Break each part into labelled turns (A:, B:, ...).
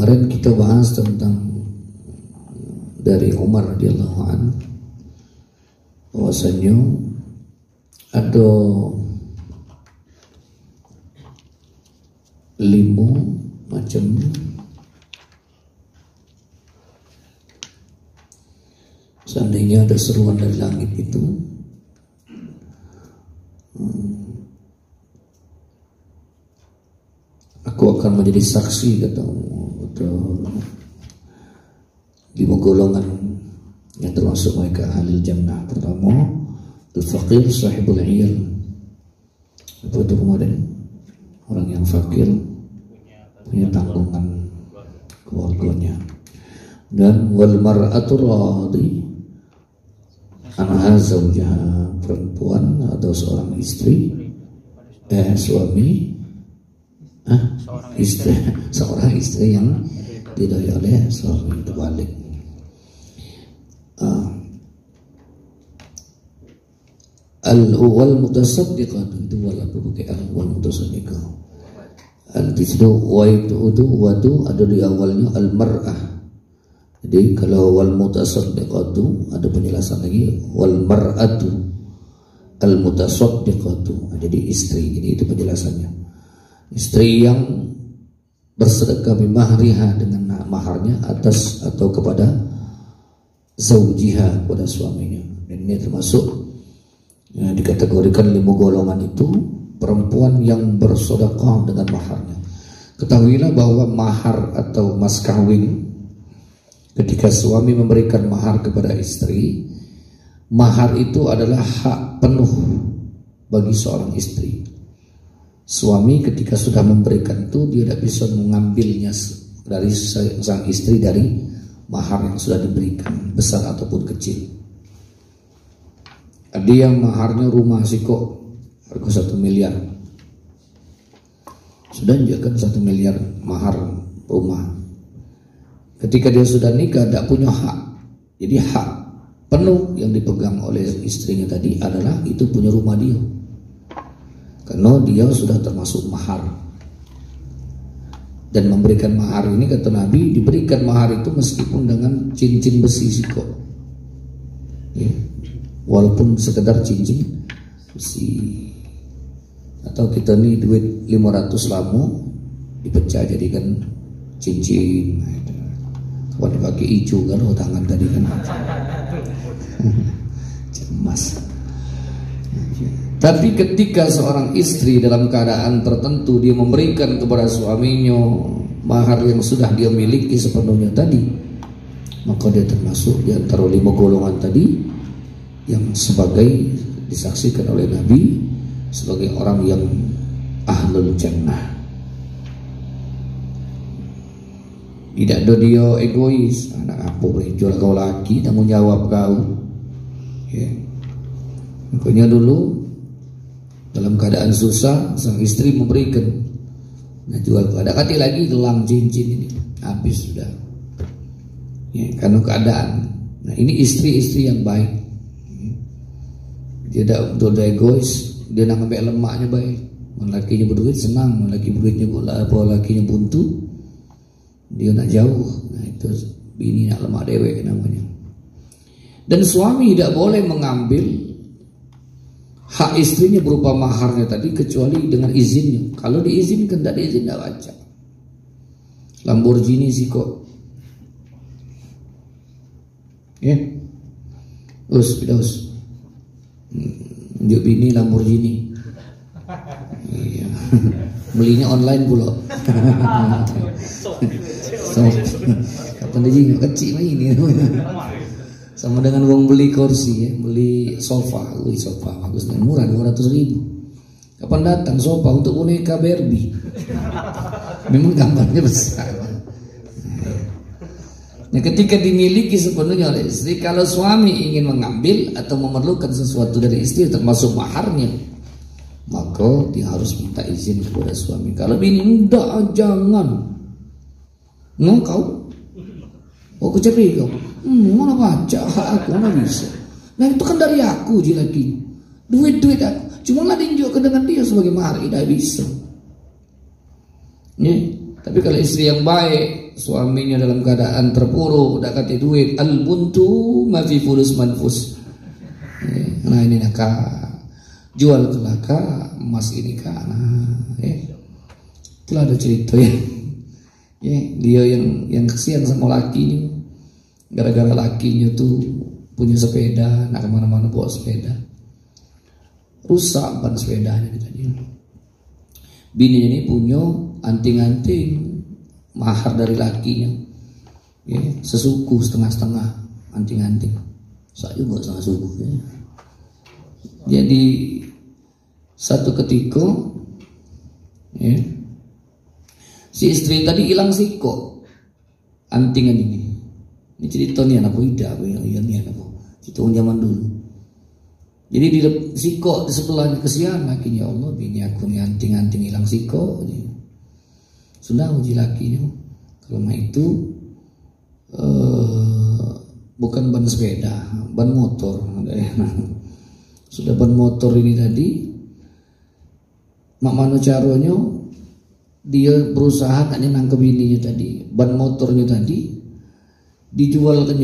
A: Kemarin kita bahas tentang dari Umar radhiyallahu anhu bahwasanya ada 5 macam seandainya ada seruan dari langit itu, aku akan menjadi saksi atau 5 golongan yang termasuk mereka ahli jannah. Pertama, al-faqir sahibul iyal. Apa itu kemudian? Orang yang fakir punya tanggungan keluarganya. Dan wal mar'atu radhi anha zawjaha, perempuan atau seorang istri suami seorang istri yang diridhoi oleh suami, terbalik. Al-wal mutasaddiqah itu wala pakai al-wal mutasaddiqah. Al-tisdu wa itu wadu ada di awalnya al-mar'ah. Jadi kalau wal mutasaddiqatu ada penjelasan lagi wal mar'atu al mutasaddiqatu. Jadi istri, jadi itu penjelasannya. Istri yang bersedekah bimahriha dengan maharnya atas atau kepada zaujiha, kepada suaminya. Dan ini termasuk dikategorikan 5 golongan itu perempuan yang bersedekah dengan maharnya. Ketahuilah bahwa mahar atau mas kawin, ketika suami memberikan mahar kepada istri, mahar itu adalah hak penuh bagi seorang istri. Suami ketika sudah memberikan itu, dia tidak bisa mengambilnya dari sang istri dari mahar yang sudah diberikan, besar ataupun kecil. Ada yang maharnya rumah siko harga 1 miliar, sudah menjaga 1 miliar mahar rumah. Ketika dia sudah nikah tidak punya hak. Jadi hak penuh yang dipegang oleh istrinya tadi adalah itu punya rumah dia, karena dia sudah termasuk mahar. Dan memberikan mahar ini, kata Nabi, diberikan mahar itu meskipun dengan cincin besi siko ya, walaupun sekedar cincin besi. Atau kita nih duit 500 lamu dipecah jadikan cincin. Kalau dipakai hijau kan tangan tadi kan cemas. Tapi ketika seorang istri dalam keadaan tertentu dia memberikan kepada suaminya mahar yang sudah dia miliki sepenuhnya tadi, maka dia termasuk di antara 5 golongan tadi yang sebagai disaksikan oleh Nabi sebagai orang yang ahlul jannah. Tidak ada dia egois, anak apa boleh jual kau laki, tanggung jawab kau ya. Makanya dulu dalam keadaan susah sang istri memberikan, nah jual ada kati lagi gelang cincin ini habis sudah ya, karena keadaan. Nah ini istri-istri yang baik, dia tidak betul egois, dia nak ambil lemaknya baik. Lakinya berduit senang, laki berduitnya lakinya buntu, dia nak jauh. Nah itu bini nak lemak dewek namanya. Dan suami tidak boleh mengambil hak istrinya berupa maharnya tadi kecuali dengan izinnya. Kalau diizinkan, tidak diizin tidak baca. Lamborghini sih kok ya us unjuk bini Lamborghini iya. Belinya online pula. Kapan dia juga kecil ini sama dengan uang beli kursi ya, beli sofa, sofa bagus dan murah 200.000. Kapan datang sofa untuk boneka Barbie? Memang gambarnya besar. Nah, ketika dimiliki sepenuhnya oleh istri, kalau suami ingin mengambil atau memerlukan sesuatu dari istri termasuk maharnya, maka dia harus minta izin kepada suami. Kalau bini enggak, jangan. Kau aku capek kau. Mana baca hak aku, mana bisa. Nah itu kan dari aku laki. Duit aku. Cuma lah diunjukkan dengan dia sebagai mahar, tidak bisa. Ya. Tapi kalau istri yang baik, suaminya dalam keadaan terpuruk, dak kate duit, al buntu ma fi fulus manfus. Nah ini nak jual kelaka emas ini kak. Nah, itulah ada cerita ya. Dia yang kesian sama lakinya, gara-gara lakinya tuh punya sepeda, nak kemana-mana bawa sepeda, rusak ban sepedanya tadi. Bininya ini punya anting-anting mahar dari lakinya, sesuku setengah-setengah anting-anting, saya juga setengah suku. Jadi satu ketika, si istri tadi hilang siko antingan ini. Ini cerita nih anak ida, ini anak cerita zaman dulu. Jadi di siko di sebelahnya kesian lakinya, Allah bini aku nih anting-anting hilang siko. Sudah uji lakinya, karena itu bukan ban sepeda, ban motor. Sudah ban motor ini tadi, mak mano caronya dia berusaha kan nangkep bininya tadi, ban motornya tadi dijual ke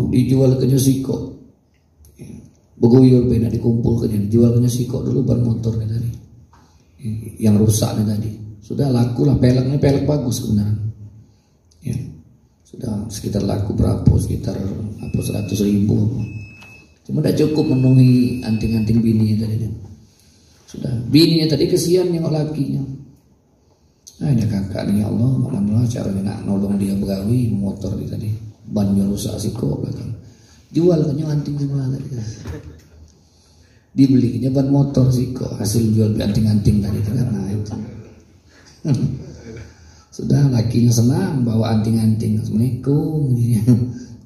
A: dijual ke siko. Beguyur beda dikumpulkan, dijual ke siko dulu ban motornya tadi yang rusaknya tadi. Sudah laku lah, peleknya pelek bagus sebenarnya. Sudah sekitar laku berapa, sekitar 100.000. Cuma tidak cukup memenuhi anting-anting bininya tadi. Sudah bininya tadi kesian nengok lakinya. Ada kakak nih, ya Allah, mana caranya nak nolong dia begawi motor dia tadi, bannya rusak siko belakang. Jual kan anting sebelah tadi. Dibelinya ban motor siko, hasil jual anting-anting tadi kan. Nah itu. Sudah lakinya senang bawa anting-anting. Assalamualaikum.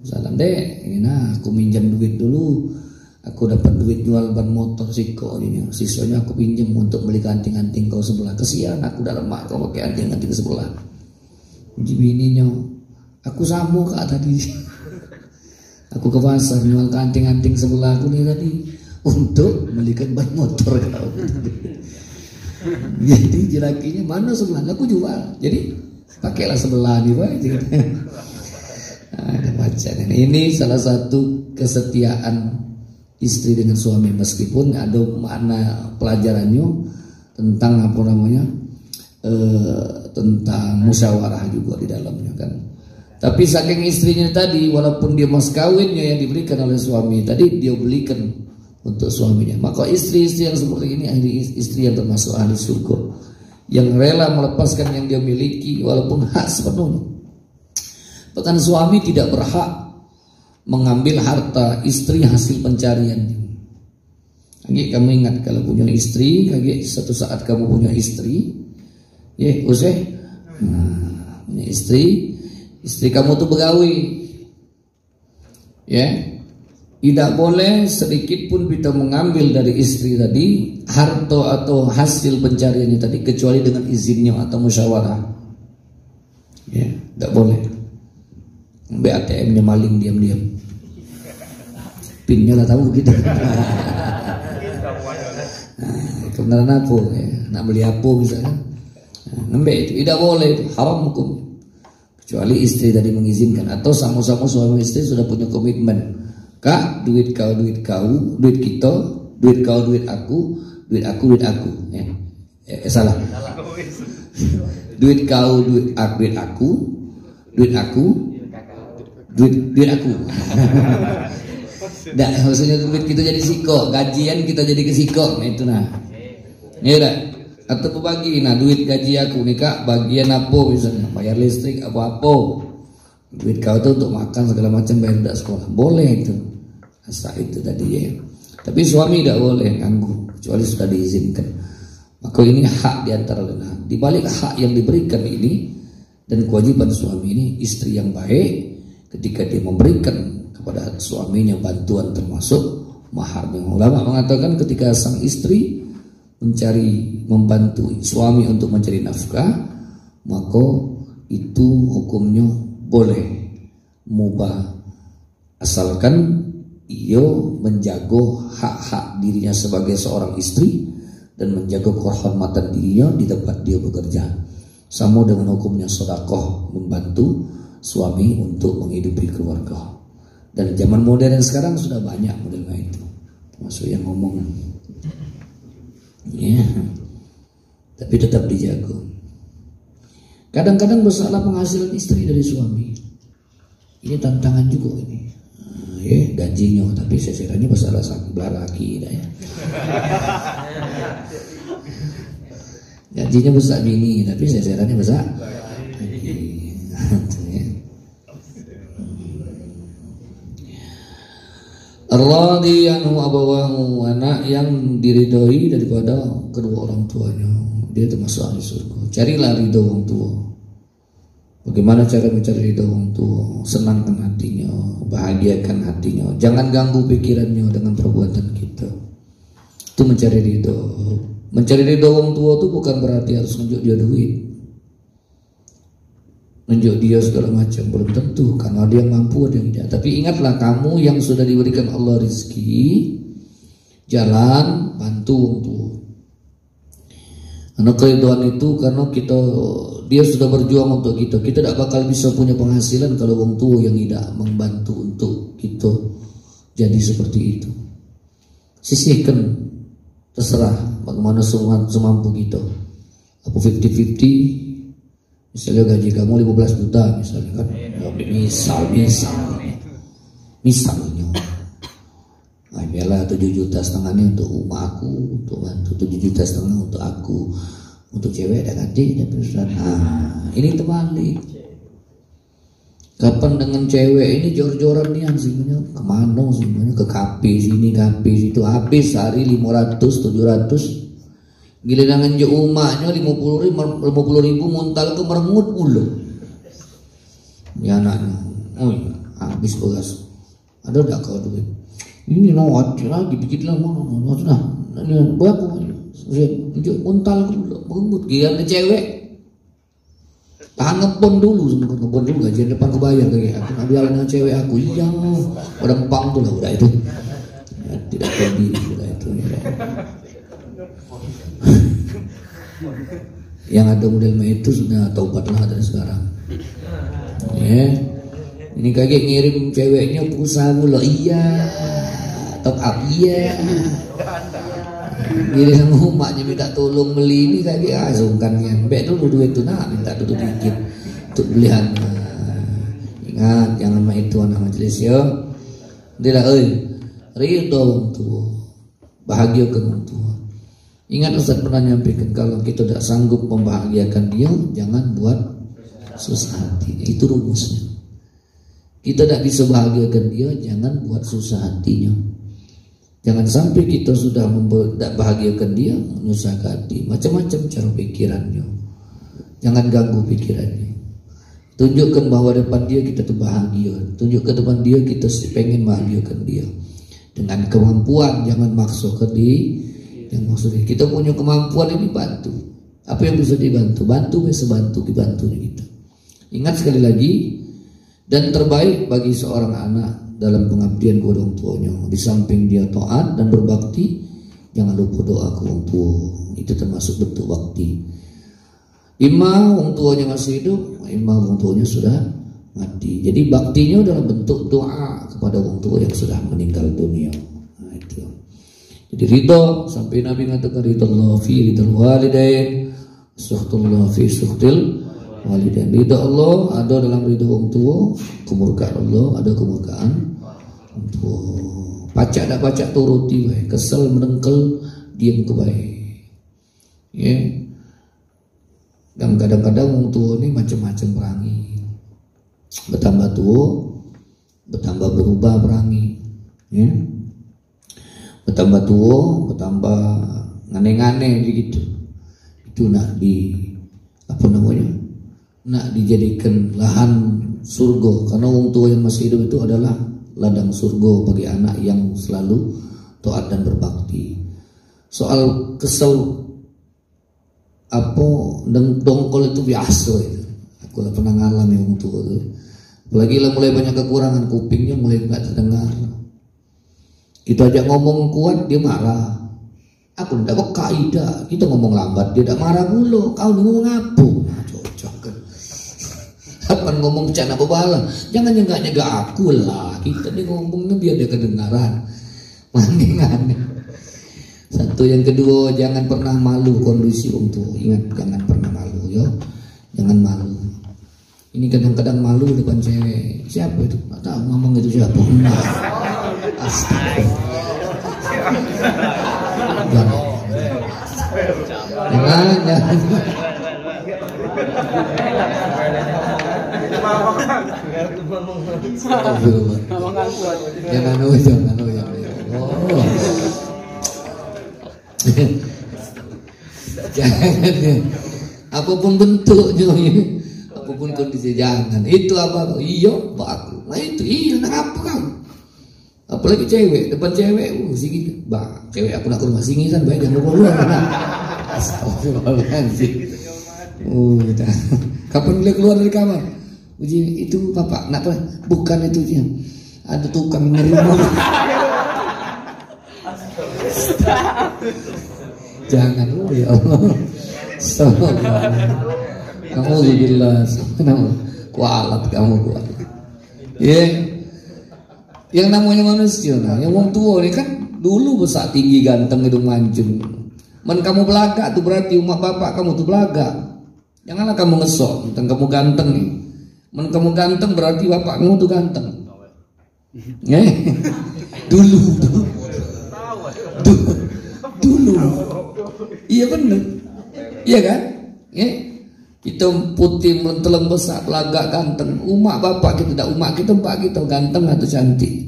A: Salam dek, ini nah aku minjam duit dulu. Aku dapat duit jual ban motor siko ini. Sisanya aku pinjam untuk beli anting-anting kau sebelah. Kesian aku udah lemah kau pakai anting-anting sebelah. Uji bininya, aku samu kak tadi. Aku ke pasar jual anting-anting sebelah aku nih tadi untuk belikan ban motor kau. Jadi jelakinya mana sebelah aku jual. Jadi pakailah sebelah nih pak. Ada bacaan ini salah satu kesetiaan istri dengan suami, meskipun ada makna pelajarannya tentang tentang musyawarah juga di dalamnya kan. Tapi saking istrinya tadi, walaupun dia mas kawinnya yang diberikan oleh suami tadi dia belikan untuk suaminya, maka istri-istri yang seperti ini istri yang termasuk ahli surga, yang rela melepaskan yang dia miliki walaupun hak sepenuhnya. Bahkan suami tidak berhak mengambil harta istri hasil pencariannya. Kamu ingat kalau punya istri, satu saat kamu punya istri, punya istri kamu tuh begawi, tidak boleh sedikit pun kita mengambil dari istri tadi harta atau hasil pencariannya tadi kecuali dengan izinnya atau musyawarah. Tidak boleh. ATM-nya maling diam-diam, pinnya lah tahu gitu. Kebenaran aku nak beli apa misalnya, itu tidak boleh, haram hukum. Kecuali istri tadi mengizinkan atau sama-sama suami istri sudah punya komitmen. Kak, duit kau, duit kita, duit kau, duit aku, duit aku. Salah. Duit kau, duit aku, duit aku. Duit aku. Nggak, maksudnya duit kita jadi siko, gajian kita jadi ke siko, itu nah. Ya udah. Atau bagi, nah duit gaji aku nih kak, bagian apa misalnya, bayar listrik apa-apa. Duit kau tuh untuk makan segala macam, bayar udah sekolah, boleh itu. Asal itu tadi ya. Tapi suami tidak boleh ganggu, kecuali sudah diizinkan. Maka ini hak diantara lain. Di balik hak yang diberikan ini dan kewajiban suami ini, istri yang baik ketika dia memberikan kepada suaminya bantuan termasuk mahar. Ulama mengatakan ketika sang istri membantu suami untuk mencari nafkah, maka itu hukumnya boleh mubah, asalkan ia menjaga hak-hak dirinya sebagai seorang istri dan menjaga kehormatan dirinya di tempat dia bekerja. sama dengan hukumnya sedekah membantu suami untuk menghidupi keluarga. Dan zaman modern sekarang sudah banyak modelnya itu, termasuk yang ngomong ya, tapi tetap dijaga. Kadang-kadang bersalah penghasilan istri dari suami. Ini tantangan juga ini. Ya, gajinya tapi seserannya bersalah belah laki dah ya. Gajinya besar bini tapi seserannya besar. Radhi anhu abawahu, anak yang diridhoi daripada kedua orang tuanya, dia termasuk ahli surga. Carilah ridho orang tua. Bagaimana cara mencari ridho orang tua? Senangkan hatinya, bahagiakan hatinya. Jangan ganggu pikirannya dengan perbuatan kita. Itu mencari ridho. Mencari ridho orang tua itu bukan berarti harus nunjuk dia duit, nunjuk dia segala macam, belum tentu, karena ada yang mampu ada yang tidak. Tapi ingatlah, kamu yang sudah diberikan Allah rezeki, jalan bantu orang tua. Karena keriduan itu karena dia sudah berjuang untuk kita. Kita tidak bakal bisa punya penghasilan kalau orang tua yang tidak membantu untuk kita jadi seperti itu. Sisihkan, terserah bagaimana semampu kita. Apa 50-50? Misalnya gaji kamu 15 juta misalnya kan, misalnya nah, biarlah 7,5 juta untuk rumah aku, untuk bantu 7,5 juta untuk aku, untuk cewek dan adik dan perusahaan. Nah, ini terbalik. Kapan dengan cewek ini jor-joran nih sebenarnya, kemana sebenarnya, ke kafe sini kafe situ, habis sehari 500-700. Gila dengan je umaknya 50 ribu muntal ke merengut pula. Ya anaknya, oh ya, habis beras. Ada tak kau duit? Ini nawat lagi dikit lah, nah, berapa? Muntal pula, merengut. Gila dengan cewek. Tahan ngebon dulu, ngebon dulu gajian depan kebayar lagi. Aku nak biar dengan cewek aku, iya, pada empang tuh lah udah itu. Ya, tidak jadi udah itu. Ya. Yang ada model itu sudah taubatlah dari sekarang. Ya, ini kaget ngirim ceweknya pulsa mulu, iya, top up iya. Gila sama umaknya minta tolong beli ini kayak sungkan ngembek dulu duit itu, nak minta dulu dikit untuk belian. Ingat jangan main itu anak majelis ya. Dia ridho orang tua, bahagiakan orang tua. Ingat Ustaz pernah nyampaikan, kalau kita tidak sanggup membahagiakan dia, jangan buat susah hati. Itu rumusnya. Kita tidak bisa bahagiakan dia, jangan buat susah hatinya. Jangan sampai kita sudah tidak bahagiakan dia, menyusahkan hati. Macam-macam cara pikirannya. Jangan ganggu pikirannya. Tunjukkan bahwa depan dia kita tuh bahagia. Tunjukkan depan dia kita pengen bahagiakan dia. Dengan kemampuan, jangan maksa ke dia. Yang maksudnya kita punya kemampuan ini bantu. Apa yang bisa dibantu? Bantu bisa bantu, dibantu kita. Ingat sekali lagi, dan terbaik bagi seorang anak dalam pengabdian kepada orang tuanya, di samping dia taat dan berbakti, jangan lupa doa ke orang tua. Itu termasuk bentuk bakti. Imam orang tuanya masih hidup, imam orang tuanya sudah mati. Jadi baktinya dalam bentuk doa kepada orang tua yang sudah meninggal dunia. Nah, itu. Jadi ridho, sampai Nabi mengatakan ridho Allah fi ridho walidain, suhtullah fi suhtil walidain. Ridho Allah ada dalam ridho orang tua, kemurkaan Allah ada kemurkaan orang tua. Pacak tak pacak turuti, kesel menengkel diam ke baik. Ya. Dan kadang-kadang orang tua ini macam-macam perangi. Bertambah tua, bertambah berubah perangi. Ya. Bertambah tua, bertambah ngane-ngane gitu. Itu nak nak dijadikan lahan surga, karena orang tua yang masih hidup itu adalah ladang surga bagi anak yang selalu taat dan berbakti. Soal kesel dongkol itu biasa itu. Aku lah pernah ngalami orang tua itu. Apalagi lah mulai banyak kekurangan, kupingnya mulai nggak terdengar. Kita ajak ngomong kuat dia marah. Aku ndak kok kaidah. Kita ngomong lambat dia ndak marah mulu. Kau ngomong apa? Nah, cocok kan. Kapan ngomong cana bebala? Jangan nyegak aku lah. Kita nih ngomongnya biar dia kedengaran. Mendingan. Satu yang kedua, jangan pernah malu kondisi untuk ingat, jangan pernah malu yo. Jangan malu. Ini kadang-kadang malu depan cewek. Siapa itu? Nggak tahu ngomong itu siapa. Nah. Astagfirullah. Jangan. Jangan. Oh. Jangan. Apapun bentuknya, apapun kondisi jangan. Itu apa? Iya, baku. Nah itu iya, nak apa kamu? Apalagi cewek, depan cewek, singin, cewek aku nak ke rumah singisan, baik jangan keluar. Astagfirullahaladzim. Kapan boleh keluar dari kamar? Uji itu bapak, nak bukan itu dia. Ada tukang nerima. Jangan ya Allah. Kamu jelas, kualat kamu kuat. Yang namanya manusia, yang wong tua ini kan dulu besar tinggi ganteng hidung mancung. Men kamu belaga tuh berarti umat bapak kamu tuh belaga. Janganlah kamu ngesok tentang kamu ganteng nih. Men kamu ganteng berarti bapak kamu tuh ganteng. Dulu. Iya bener. Iya kan? Kita putih menteleng besar, belagak ganteng. Umak bapak kita tidak umak kita, mbak kita ganteng atau cantik.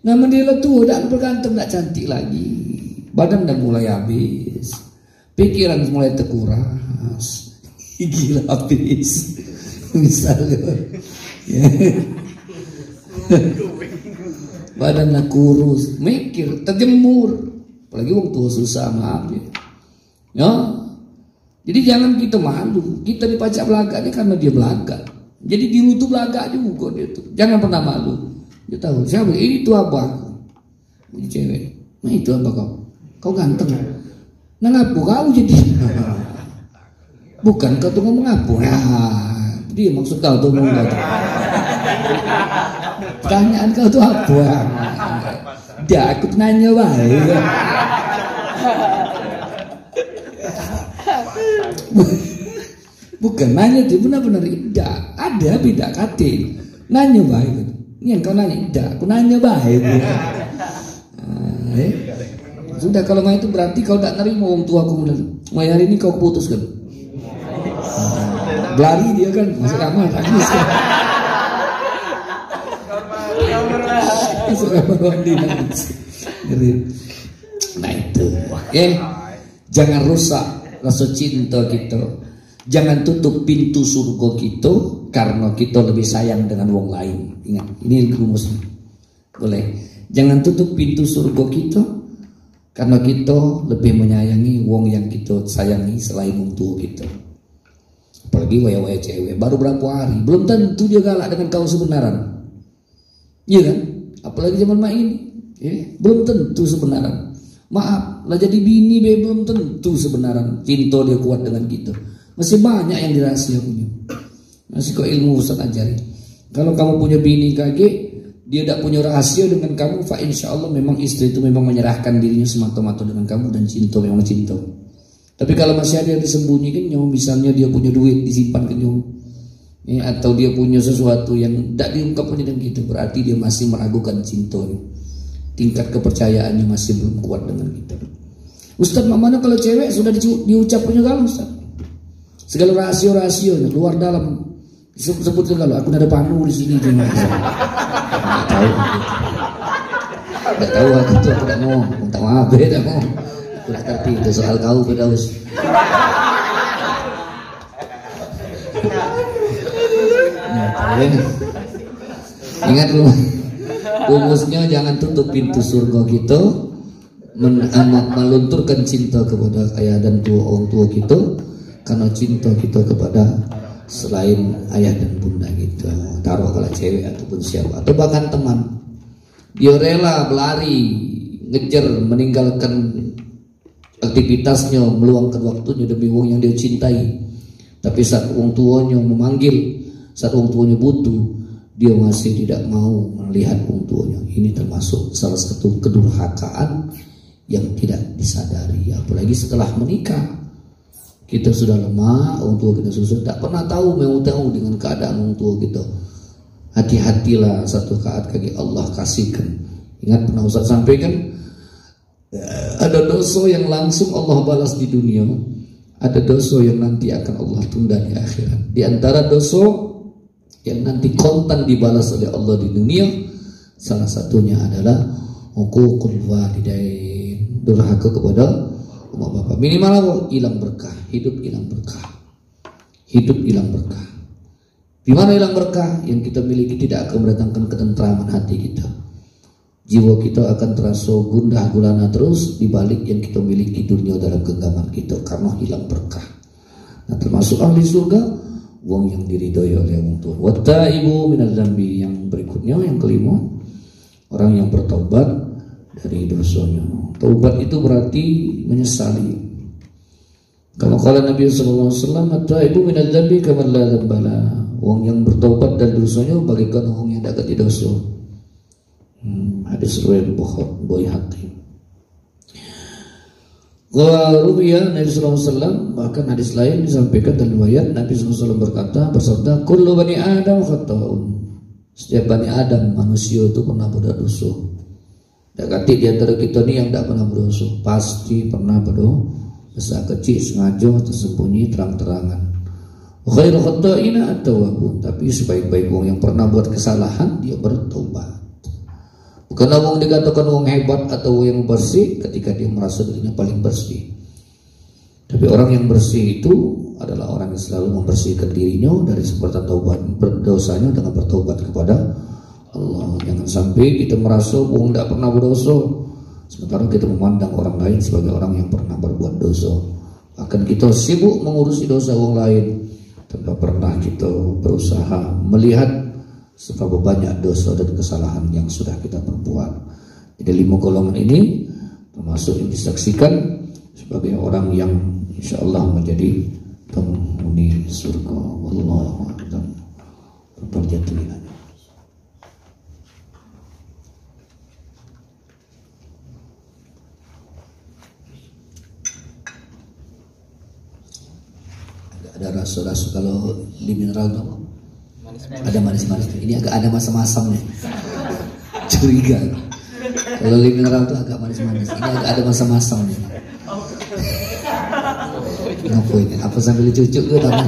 A: Namun dia tua dan berganteng tidak cantik lagi. Badan dah mulai habis, pikiran mulai terkuras, gigi habis. Misalnya, badan kurus, mikir, terjemur. Apalagi waktu susah maaf ya. Jadi jangan kita malu. Kita dipajak belagak ini karena dia belagak. Jadi dulu tuh belagak juga dia tuh. Jangan pernah malu. Dia tahu siapa itu apa? Ini cewek. Nah itu apa kau? Kau ganteng. Nah ngapu kau jadi? Bukan kau tuh ngomong ngapu. Nah, dia maksud kau tuh ngomong apa? Pertanyaan kau tuh apa? Dia aku nanya baik. Bukan nanya itu benar-benar tidak ada beda kata nanya baik. Ini yang kau nanya tidak, aku nanya baik. Sudah kalau nggak itu berarti kau tidak nerima orang tua aku mulai. Mulai hari ini kau putuskan. Berlari dia kan masuk kamar nangis kan. Masuk kamar mandi nangis. Nah itu, jangan rusak rasa cinta kita. Jangan tutup pintu surga kita karena kita lebih sayang dengan wong lain. Ingat, ini rumusnya. Boleh. Jangan tutup pintu surga kita karena kita lebih menyayangi wong yang kita sayangi selain wong tua kita. Apalagi waya-waya cewek baru berapa hari, belum tentu dia galak dengan kau sebenaran. Iya kan? Apalagi zaman mak ini, belum tentu sebenaran. Maaf, lah jadi bini belum tentu sebenaran cinta dia kuat dengan kita. Masih banyak yang dirahasia punya. Masih kok ilmu Ustaz ajari. Kalau kamu punya bini kaget, dia tidak punya rahasia dengan kamu, fa insya Allah memang istri itu memang menyerahkan dirinya semata-mata dengan kamu dan cinta memang cinta. Tapi kalau masih ada yang disembunyikan, misalnya dia punya duit disimpan ke atau dia punya sesuatu yang tidak diungkapkan dengan kita, berarti dia masih meragukan cintanya. Tingkat kepercayaannya masih belum kuat dengan kita. Ustaz, mana kalau cewek sudah diucapkannya kalau Ustaz? Segala rahasia-rahasianya keluar dalam sebutkan kalau aku ada panu di sini jangan. Tidak tahu aku tuh aku tidak mau minta maaf tidak mau. Aku tidak ngerti itu soal kau Firdaus. Ingat rumusnya jangan tutup pintu surga kita, melunturkan cinta kepada ayah dan orang tua kita. Karena cinta kita kepada selain ayah dan bunda gitu, taruh kalau cewek ataupun siapa atau bahkan teman, dia rela berlari ngejar meninggalkan aktivitasnya, meluangkan waktunya demi wong yang dia cintai. Tapi saat wong tuanya memanggil, saat wong tuanya butuh, dia masih tidak mau melihat wong tuanya. Ini termasuk salah satu kedurhakaan yang tidak disadari. Apalagi setelah menikah, kita sudah lemah, wong tua kita sudah tak pernah mau tahu dengan keadaan wong tua kita. Hati-hatilah satu saat kaki Allah kasihkan. Ingat pernah Ustaz sampaikan, ada dosa yang langsung Allah balas di dunia, ada dosa yang nanti akan Allah tunda di akhirat. Di antara dosa yang nanti kontan dibalas oleh Allah di dunia, salah satunya adalah uququl walidain, durhaka kepada emak bapak. Minimal apa? Hilang berkah, hidup hilang berkah, hidup hilang berkah. Di mana hilang berkah? Yang kita miliki tidak akan mendatangkan ketentraman hati kita. Jiwa kita akan terasa gundah gulana terus dibalik yang kita miliki dunia dalam genggaman kita, karena hilang berkah. Nah, termasuk ahli surga wong yang diridhoi oleh wong tua. Wattaibu minadz dzambi, yang berikutnya yang kelima, orang yang bertaubat dari dosanya. Taubat itu berarti menyesali. Kalau Nabi sallallahu alaihi wasallam, "At-taibu minadz dzambi kaman la dzambala." Wong yang bertaubat dari dosanya bagaikan wong yang tidak ada dosa. Hadis riwayat Bukhari Hakim. Wa ruwiya Nabi sallallahu alaihi wasallam, bahkan hadis lain disampaikan dalam riwayat Nabi sallallahu alaihi wasallam bersabda, "Kullu bani Adam khata'un." Setiap bani Adam manusia itu pernah berdosa. Tak kati di antara kita ni yang tak pernah berdosa, pasti pernah berdosa kecil, sengaja, tersembunyi, terang-terangan. Khairul khata'ina at-tawwabun, tapi sebaik-baik wong yang pernah buat kesalahan dia bertobat. Bukanlah wong dikatakan wong hebat atau yang bersih ketika dia merasa dirinya paling bersih. Tapi orang yang bersih itu adalah orang yang selalu membersihkan dirinya dari seperti taubat berdosanya dengan bertobat kepada Allah. Jangan sampai kita merasa wong tidak pernah berdosa, sementara kita memandang orang lain sebagai orang yang pernah berbuat dosa. Bahkan kita sibuk mengurusi dosa orang lain tanpa pernah kita berusaha melihat seberapa banyak dosa dan kesalahan yang sudah kita perbuat. Jadi 5 golongan ini termasuk yang disaksikan sebagai orang yang insya Allah menjadi penghuni surga. Wallahu a'lam. Berjatuhan. Ada rasa-rasa kalau di mineral itu ada manis-manis. Ini agak ada masam-masam nih. Curiga. Kalau di mineral itu agak manis-manis. Ini agak ada masam-masam nih. Ngapa ini? Apa sambil cucuk ke tangan?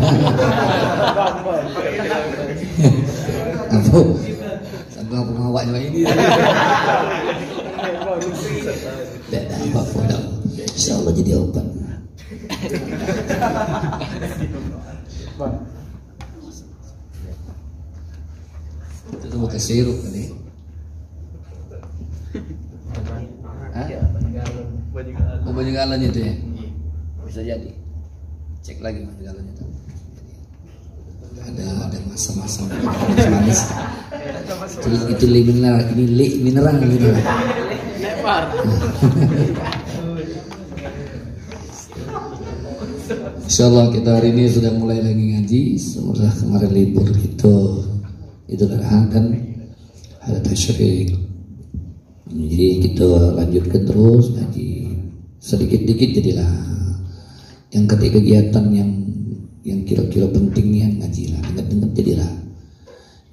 A: Apa? Sambil apa ngawaknya ini? Tidak ada apa-apa. Insya Allah jadi obat. Itu bukan sirup kali. Baju galon itu ya? Bisa jadi. Cek lagi baju galon itu. Ada masa-masa manis. Itu mineral, ini mineral gitu. Insyaallah kita hari ini sudah mulai lagi ngaji. Setelah kemarin libur itu Adha kan ada tasyrik. Jadi kita lanjutkan terus ngaji. Sedikit-sedikit jadilah. Yang kegiatan yang kira-kira pentingnya ngaji lah. Dengar-dengar jadilah.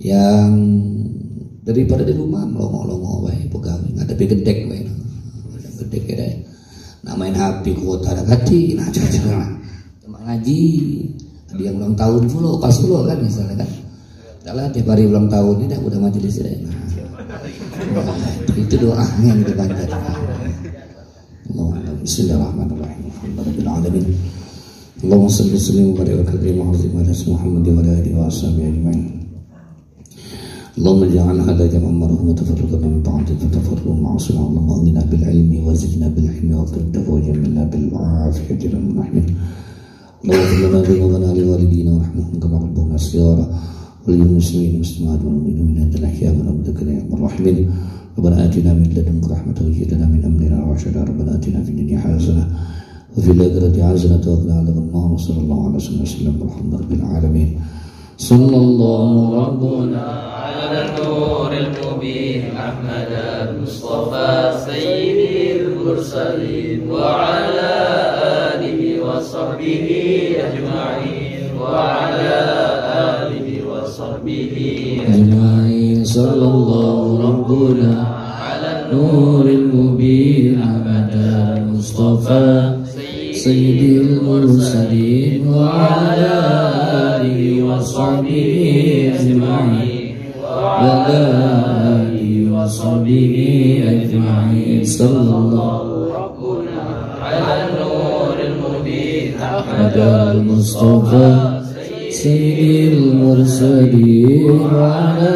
A: Yang daripada di rumah melongo-longo wae pegawai ngadepi gedek wae. Gedek ya. Nak main HP kuota ada kati, nah cara ngaji, ada yang ulang tahun pula, pas pula kan misalnya kan. Kalau tiap hari ulang tahun ini udah majelis ini. Nah, itu doanya yang kita panjatkan. Bismillahirrahmanirrahim. Alhamdulillahirabbil alamin. Allahumma shalli wa sallim wa barik ala Muhammad wa ala alihi wa sahbihi ajma'in. Allahumma ij'al hadha jam'an marhuman tafarraqna min ba'di fatafarraqu ma'asuna. Allahumma aghnina bil ilmi wa zidna bil hilmi wa jamilna bil afiyati wal rahmin. Allahumma lana li walidina warhamhum kama rabbuna saghira wal muslimin muslimat wal mu'minina wal ahya wa rabbana ya arrahmin. Rabbana atina min ladunka rahmatan wa hab lana min amrina rashada. Rabbana atina fid dunya hasanah wa fil akhirati hasanatan wa qina adzabannar. Sallallahu alaihi wasallam rabbil alamin. Sallallahu rabbuna ala nuril mubin Ahmad al-Mustafa sayyidil mursalin wa ala alihi wa sahbihi ajma'in wa ala alihi wa sahbihi ajma'in. Sallallahu rabbuna ala nuril mubin Ahmad al-Mustafa sayyidil mursalin wa ala alihi wa sahbihi ajma'in wa ala alihi wa sahbihi ajma'in. Sallallahu rabbuna ala nuril mubin Ahmad al-Mustafa sayyidil mursalin wa ala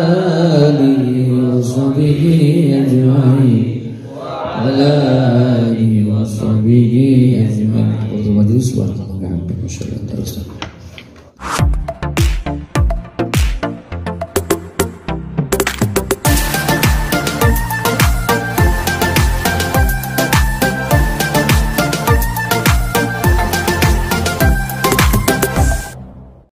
A: alihi wa sahbihi ajma'in wa ala alihi wa sahbihi ajma'in. Majlis wa